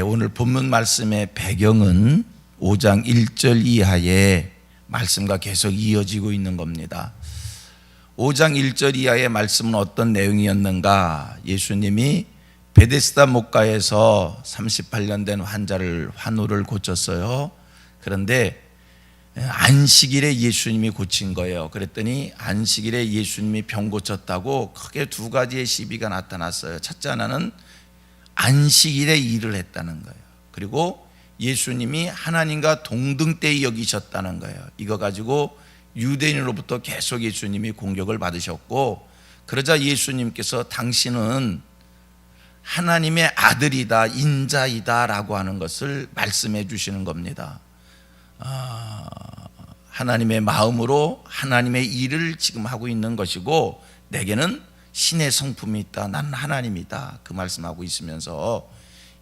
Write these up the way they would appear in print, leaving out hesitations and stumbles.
오늘 본문 말씀의 배경은 5장 1절 이하의 말씀과 계속 이어지고 있는 겁니다. 5장 1절 이하의 말씀은 어떤 내용이었는가? 예수님이 베데스다 목가에서 38년 된 환자를 환우를 고쳤어요. 그런데 안식일에 예수님이 고친 거예요. 그랬더니 안식일에 예수님이 병 고쳤다고 크게 두 가지의 시비가 나타났어요. 첫째 하나는 안식일에 일을 했다는 거예요. 그리고 예수님이 하나님과 동등대에 여기셨다는 거예요. 이거 가지고 유대인으로부터 계속 예수님이 공격을 받으셨고, 그러자 예수님께서 당신은 하나님의 아들이다, 인자이다 라고 하는 것을 말씀해 주시는 겁니다. 하나님의 마음으로 하나님의 일을 지금 하고 있는 것이고, 내게는 신의 성품이 있다, 나는 하나님이다, 그 말씀하고 있으면서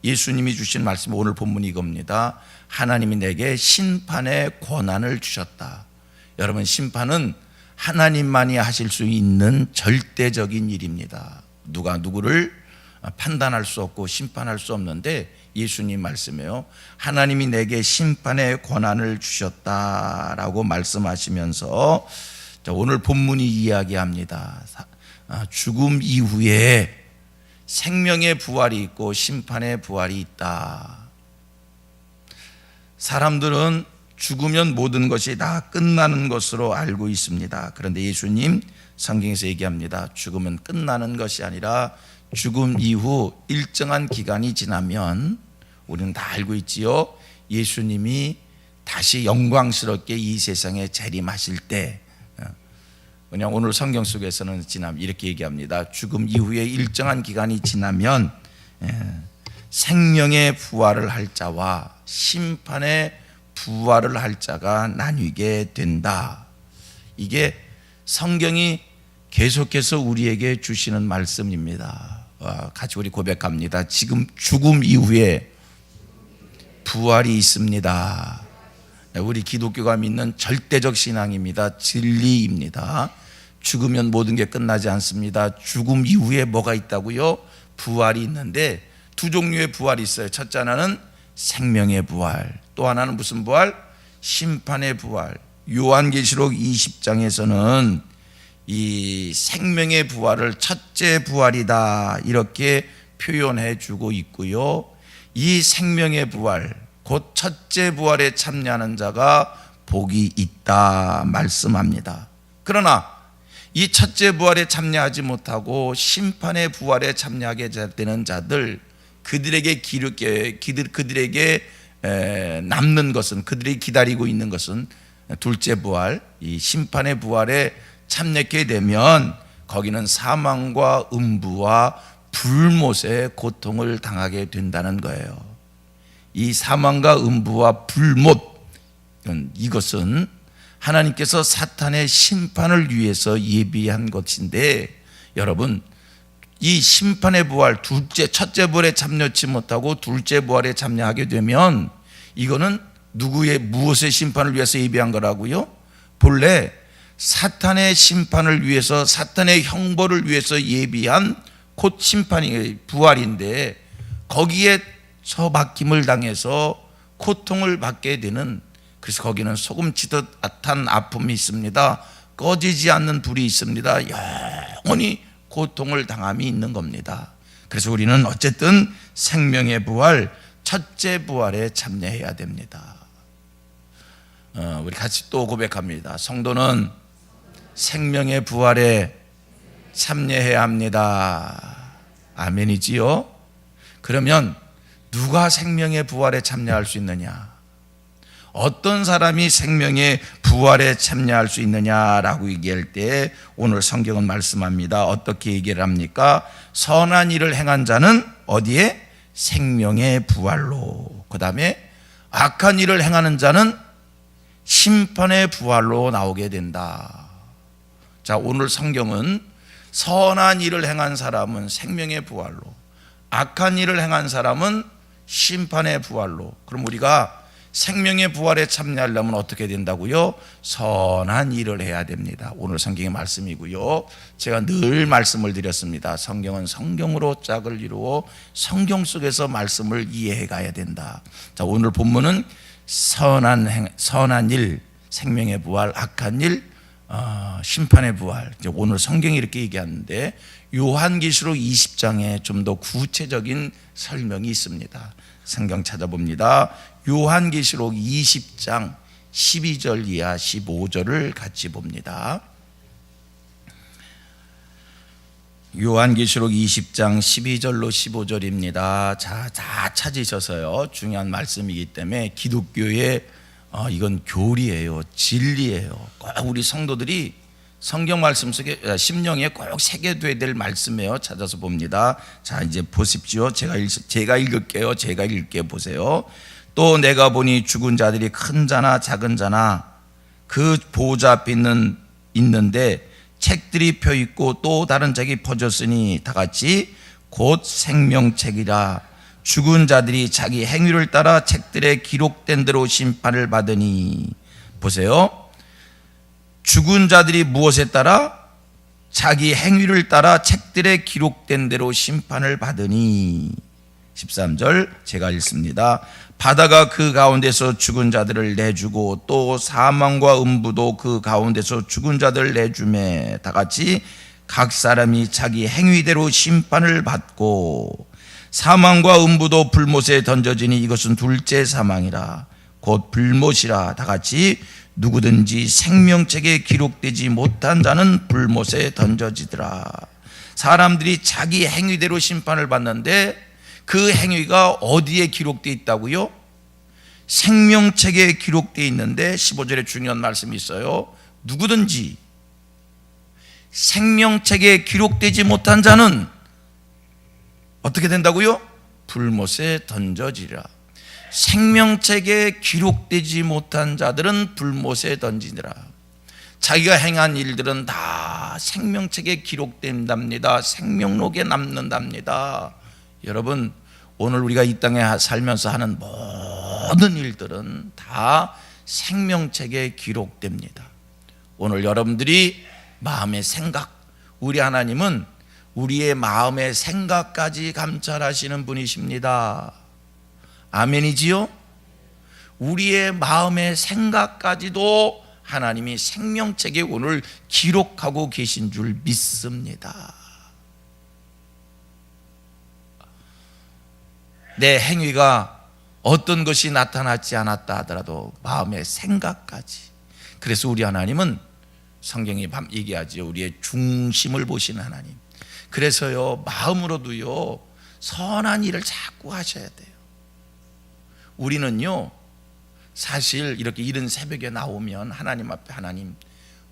예수님이 주신 말씀, 오늘 본문이 이겁니다. 하나님이 내게 심판의 권한을 주셨다. 여러분, 심판은 하나님만이 하실 수 있는 절대적인 일입니다. 누가 누구를 판단할 수 없고 심판할 수 없는데, 예수님 말씀이에요. 하나님이 내게 심판의 권한을 주셨다라고 말씀하시면서 오늘 본문이 이야기합니다. 죽음 이후에 생명의 부활이 있고 심판의 부활이 있다. 사람들은 죽으면 모든 것이 다 끝나는 것으로 알고 있습니다. 그런데 예수님 성경에서 얘기합니다. 죽음은 끝나는 것이 아니라 죽음 이후 일정한 기간이 지나면, 우리는 다 알고 있지요, 예수님이 다시 영광스럽게 이 세상에 재림하실 때, 그냥 오늘 성경 속에서는 이렇게 얘기합니다. 죽음 이후에 일정한 기간이 지나면 생명의 부활을 할 자와 심판의 부활을 할 자가 나뉘게 된다. 이게 성경이 계속해서 우리에게 주시는 말씀입니다. 같이 우리 고백합니다. 지금 죽음 이후에 부활이 있습니다. 우리 기독교가 믿는 절대적 신앙입니다. 진리입니다. 죽으면 모든 게 끝나지 않습니다. 죽음 이후에 뭐가 있다고요? 부활이 있는데 두 종류의 부활이 있어요. 첫째 하나는 생명의 부활, 또 하나는 무슨 부활? 심판의 부활. 요한계시록 20장에서는 이 생명의 부활을 첫째 부활이다 이렇게 표현해 주고 있고요, 이 생명의 부활, 곧 첫째 부활에 참여하는 자가 복이 있다 말씀합니다. 그러나 이 첫째 부활에 참여하지 못하고 심판의 부활에 참여하게 되는 자들, 그들에게 남는 것은, 그들이 기다리고 있는 것은 둘째 부활, 이 심판의 부활에 참여하게 되면 거기는 사망과 음부와 불못의 고통을 당하게 된다는 거예요. 이 사망과 음부와 불못, 이것은 하나님께서 사탄의 심판을 위해서 예비한 것인데, 여러분, 이 심판의 부활, 첫째 부활에 참여치 못하고 둘째 부활에 참여하게 되면 이거는 무엇의 심판을 위해서 예비한 거라고요? 본래 사탄의 심판을 위해서, 사탄의 형벌을 위해서 예비한 곧 심판이 부활인데, 거기에 처박힘을 당해서 고통을 받게 되는, 그래서 거기는 소금치듯 앗한 아픔이 있습니다. 꺼지지 않는 불이 있습니다. 영원히 고통을 당함이 있는 겁니다. 그래서 우리는 어쨌든 생명의 부활, 첫째 부활에 참여해야 됩니다. 우리 같이 또 고백합니다. 성도는 생명의 부활에 참여해야 합니다. 아멘이지요? 그러면 누가 생명의 부활에 참여할 수 있느냐? 어떤 사람이 생명의 부활에 참여할 수 있느냐라고 얘기할 때 오늘 성경은 말씀합니다. 어떻게 얘기를 합니까? 선한 일을 행한 자는 어디에? 생명의 부활로. 그 다음에 악한 일을 행하는 자는 심판의 부활로 나오게 된다. 자, 오늘 성경은 선한 일을 행한 사람은 생명의 부활로, 악한 일을 행한 사람은 심판의 부활로. 그럼 우리가 생명의 부활에 참여하려면 어떻게 된다고요? 선한 일을 해야 됩니다. 오늘 성경의 말씀이고요. 제가 늘 말씀을 드렸습니다. 성경은 성경으로 짝을 이루어 성경 속에서 말씀을 이해해 가야 된다. 자, 오늘 본문은 선한 일, 생명의 부활, 악한 일, 심판의 부활. 오늘 성경이 이렇게 얘기하는데 요한계시록 20장에 좀 더 구체적인 설명이 있습니다. 성경 찾아봅니다. 요한계시록 20장 12절 이하 15절을 같이 봅니다. 요한계시록 20장 12절로 15절입니다. 자, 다 찾으셔서요. 중요한 말씀이기 때문에 기독교의 이건 교리예요. 진리예요. 꼭 우리 성도들이 성경 말씀 속에 심령에 꼭 새겨둬야 될 말씀이에요. 찾아서 봅니다. 자, 이제 보십시오. 제가 읽을게요. 제가 읽게 보세요. 또 내가 보니 죽은 자들이 큰 자나 작은 자나 그 보좌 앞에 있는데 책들이 펴 있고 또 다른 책이 퍼졌으니 다 같이 곧 생명책이라. 죽은 자들이 자기 행위를 따라 책들에 기록된 대로 심판을 받으니. 보세요. 죽은 자들이 무엇에 따라? 자기 행위를 따라 책들에 기록된 대로 심판을 받으니. 13절 제가 읽습니다. 바다가 그 가운데서 죽은 자들을 내주고 또 사망과 음부도 그 가운데서 죽은 자들을 내주매 다 같이 각 사람이 자기 행위대로 심판을 받고 사망과 음부도 불못에 던져지니 이것은 둘째 사망이라. 곧 불못이라. 다 같이 누구든지 생명책에 기록되지 못한 자는 불못에 던져지더라. 사람들이 자기 행위대로 심판을 받는데 그 행위가 어디에 기록되어 있다고요? 생명책에 기록되어 있는데 15절에 중요한 말씀이 있어요. 누구든지 생명책에 기록되지 못한 자는 어떻게 된다고요? 불못에 던져지라. 생명책에 기록되지 못한 자들은 불못에 던지니라. 자기가 행한 일들은 다 생명책에 기록된답니다. 생명록에 남는답니다. 여러분, 오늘 우리가 이 땅에 살면서 하는 모든 일들은 다 생명책에 기록됩니다. 오늘 여러분들이 마음의 생각, 우리 하나님은 우리의 마음의 생각까지 감찰하시는 분이십니다. 아멘이지요? 우리의 마음의 생각까지도 하나님이 생명책에 오늘 기록하고 계신 줄 믿습니다. 내 행위가 어떤 것이 나타나지 않았다 하더라도 마음의 생각까지. 그래서 우리 하나님은 성경이 얘기하죠. 우리의 중심을 보시는 하나님. 그래서요, 마음으로도요 선한 일을 자꾸 하셔야 돼요. 우리는요 사실 이렇게 이른 새벽에 나오면 하나님 앞에, 하나님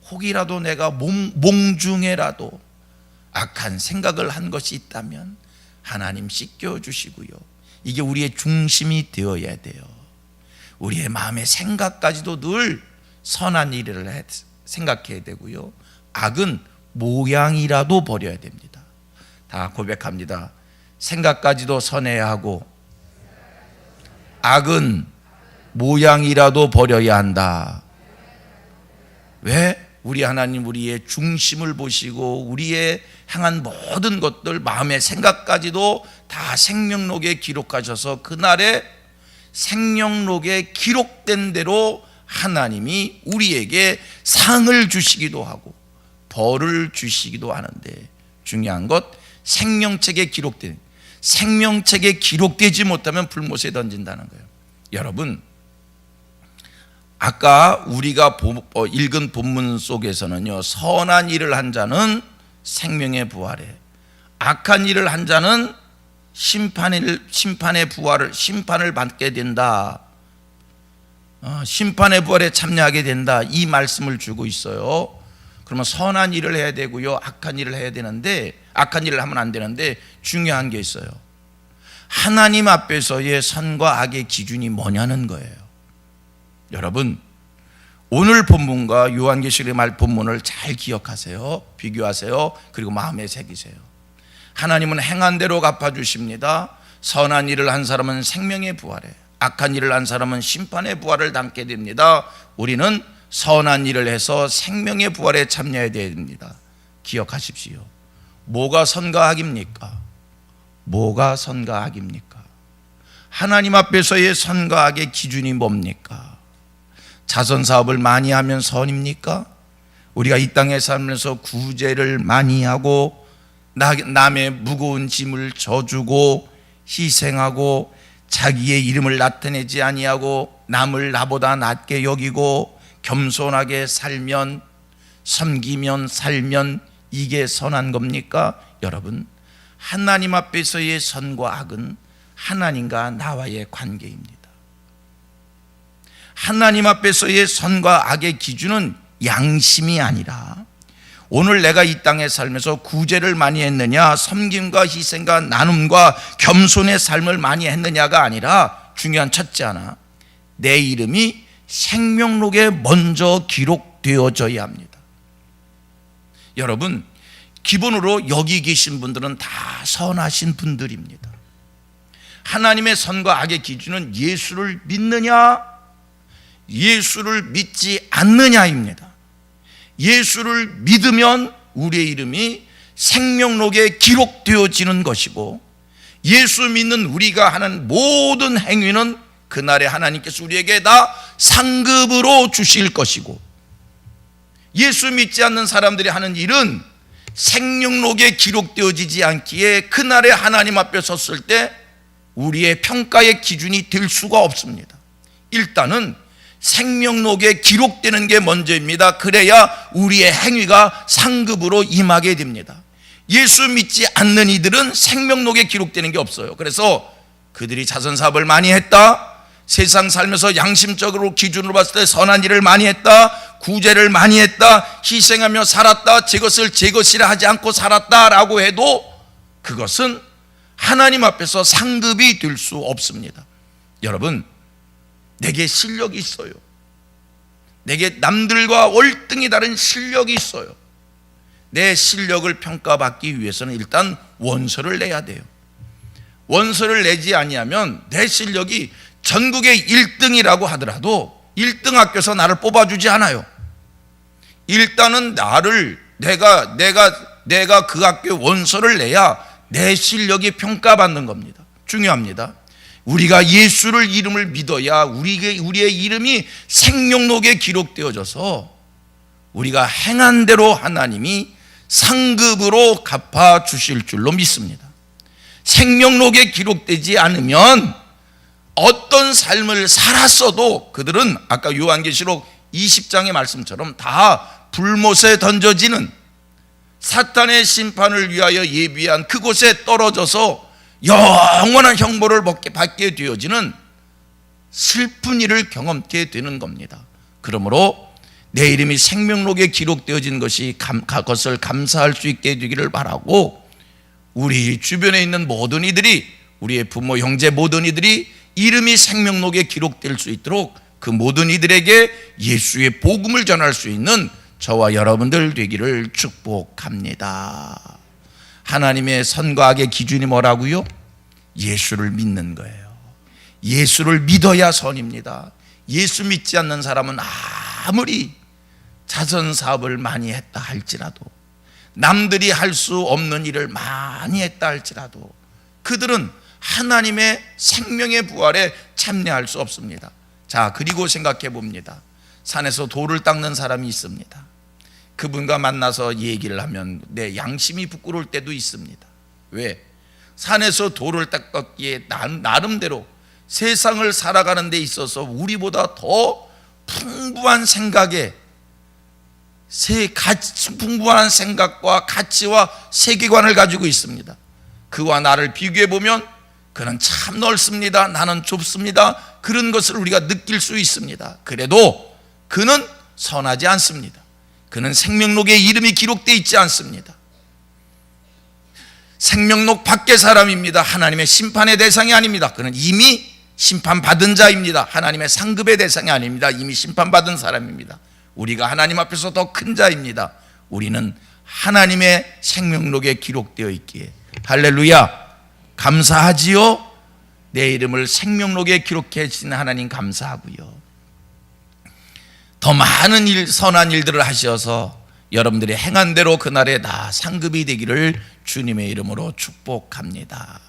혹이라도 내가 몽중에라도 악한 생각을 한 것이 있다면 하나님 씻겨주시고요, 이게 우리의 중심이 되어야 돼요. 우리의 마음의 생각까지도 늘 선한 일을 생각해야 되고요, 악은 모양이라도 버려야 됩니다. 다 고백합니다. 생각까지도 선해야 하고 악은 모양이라도 버려야 한다. 왜? 우리 하나님 우리의 중심을 보시고 우리의 향한 모든 것들, 마음의 생각까지도 다 생명록에 기록하셔서 그날에 생명록에 기록된 대로 하나님이 우리에게 상을 주시기도 하고 벌을 주시기도 하는데, 중요한 것 생명책에 기록되지 못하면 불못에 던진다는 거예요. 여러분, 아까 우리가 읽은 본문 속에서는요, 선한 일을 한 자는 생명의 부활에, 악한 일을 한 자는 심판의 부활을, 심판을 받게 된다, 심판의 부활에 참여하게 된다, 이 말씀을 주고 있어요. 그러면 선한 일을 해야 되고요, 악한 일을 해야 되는데, 악한 일을 하면 안 되는데 중요한 게 있어요. 하나님 앞에서의 선과 악의 기준이 뭐냐는 거예요. 여러분, 오늘 본문과 요한계시록의 말 본문을 잘 기억하세요. 비교하세요. 그리고 마음에 새기세요. 하나님은 행한 대로 갚아주십니다. 선한 일을 한 사람은 생명의 부활에, 악한 일을 한 사람은 심판의 부활을 당게 됩니다. 우리는 선한 일을 해서 생명의 부활에 참여해야 됩니다. 기억하십시오. 뭐가 선과 악입니까? 뭐가 선과 악입니까? 하나님 앞에서의 선과 악의 기준이 뭡니까? 자선사업을 많이 하면 선입니까? 우리가 이 땅에 살면서 구제를 많이 하고 남의 무거운 짐을 져주고 희생하고 자기의 이름을 나타내지 아니하고 남을 나보다 낮게 여기고 겸손하게 살면, 섬기면, 살면 이게 선한 겁니까? 여러분, 하나님 앞에서의 선과 악은 하나님과 나와의 관계입니다. 하나님 앞에서의 선과 악의 기준은 양심이 아니라 오늘 내가 이 땅에 살면서 구제를 많이 했느냐, 섬김과 희생과 나눔과 겸손의 삶을 많이 했느냐가 아니라 중요한 첫째 하나, 내 이름이 생명록에 먼저 기록되어져야 합니다. 여러분, 기본으로 여기 계신 분들은 다 선하신 분들입니다. 하나님의 선과 악의 기준은 예수를 믿느냐, 예수를 믿지 않느냐입니다. 예수를 믿으면 우리의 이름이 생명록에 기록되어지는 것이고, 예수 믿는 우리가 하는 모든 행위는 그날에 하나님께서 우리에게 다 상급으로 주실 것이고, 예수 믿지 않는 사람들이 하는 일은 생명록에 기록되어지지 않기에 그날에 하나님 앞에 섰을 때 우리의 평가의 기준이 될 수가 없습니다. 일단은 생명록에 기록되는 게 먼저입니다. 그래야 우리의 행위가 상급으로 임하게 됩니다. 예수 믿지 않는 이들은 생명록에 기록되는 게 없어요. 그래서 그들이 자선사업을 많이 했다, 세상 살면서 양심적으로 기준으로 봤을 때 선한 일을 많이 했다, 구제를 많이 했다, 희생하며 살았다, 제 것을 제 것이라 하지 않고 살았다라고 해도 그것은 하나님 앞에서 상급이 될 수 없습니다. 여러분, 내게 실력이 있어요. 내게 남들과 월등히 다른 실력이 있어요. 내 실력을 평가받기 위해서는 일단 원서를 내야 돼요. 원서를 내지 아니하면 내 실력이 전국의 1등이라고 하더라도 1등 학교에서 나를 뽑아주지 않아요. 일단은 내가 그 학교에 원서를 내야 내 실력이 평가받는 겁니다. 중요합니다. 우리가 예수를 이름을 믿어야 우리의 이름이 생명록에 기록되어져서 우리가 행한 대로 하나님이 상급으로 갚아주실 줄로 믿습니다. 생명록에 기록되지 않으면 어떤 삶을 살았어도 그들은 아까 요한계시록 20장의 말씀처럼 다 불못에 던져지는, 사탄의 심판을 위하여 예비한 그곳에 떨어져서 영원한 형벌을 받게 되어지는 슬픈 일을 경험게 되는 겁니다. 그러므로 내 이름이 생명록에 기록되어진 것을 감사할 수 있게 되기를 바라고, 우리 주변에 있는 모든 이들이, 우리의 부모 형제 모든 이들이 이름이 생명록에 기록될 수 있도록 그 모든 이들에게 예수의 복음을 전할 수 있는 저와 여러분들 되기를 축복합니다. 하나님의 선과 악의 기준이 뭐라고요? 예수를 믿는 거예요. 예수를 믿어야 선입니다. 예수 믿지 않는 사람은 아무리 자선사업을 많이 했다 할지라도, 남들이 할 수 없는 일을 많이 했다 할지라도 그들은 하나님의 생명의 부활에 참여할 수 없습니다. 자, 그리고 생각해 봅니다. 산에서 돌을 닦는 사람이 있습니다. 그분과 만나서 얘기를 하면 내 양심이 부끄러울 때도 있습니다. 왜? 산에서 돌을 닦기에 나름대로 세상을 살아가는 데 있어서 우리보다 더 풍부한 풍부한 생각과 가치와 세계관을 가지고 있습니다. 그와 나를 비교해 보면 그는 참 넓습니다, 나는 좁습니다, 그런 것을 우리가 느낄 수 있습니다. 그래도 그는 선하지 않습니다. 그는 생명록에 이름이 기록되어 있지 않습니다. 생명록 밖의 사람입니다. 하나님의 심판의 대상이 아닙니다. 그는 이미 심판받은 자입니다. 하나님의 상급의 대상이 아닙니다. 이미 심판받은 사람입니다. 우리가 하나님 앞에서 더 큰 자입니다. 우리는 하나님의 생명록에 기록되어 있기에 할렐루야 감사하지요. 내 이름을 생명록에 기록해 주신 하나님 감사하고요. 더 많은 일, 선한 일들을 하셔서 여러분들이 행한 대로 그날에 다 상급이 되기를 주님의 이름으로 축복합니다.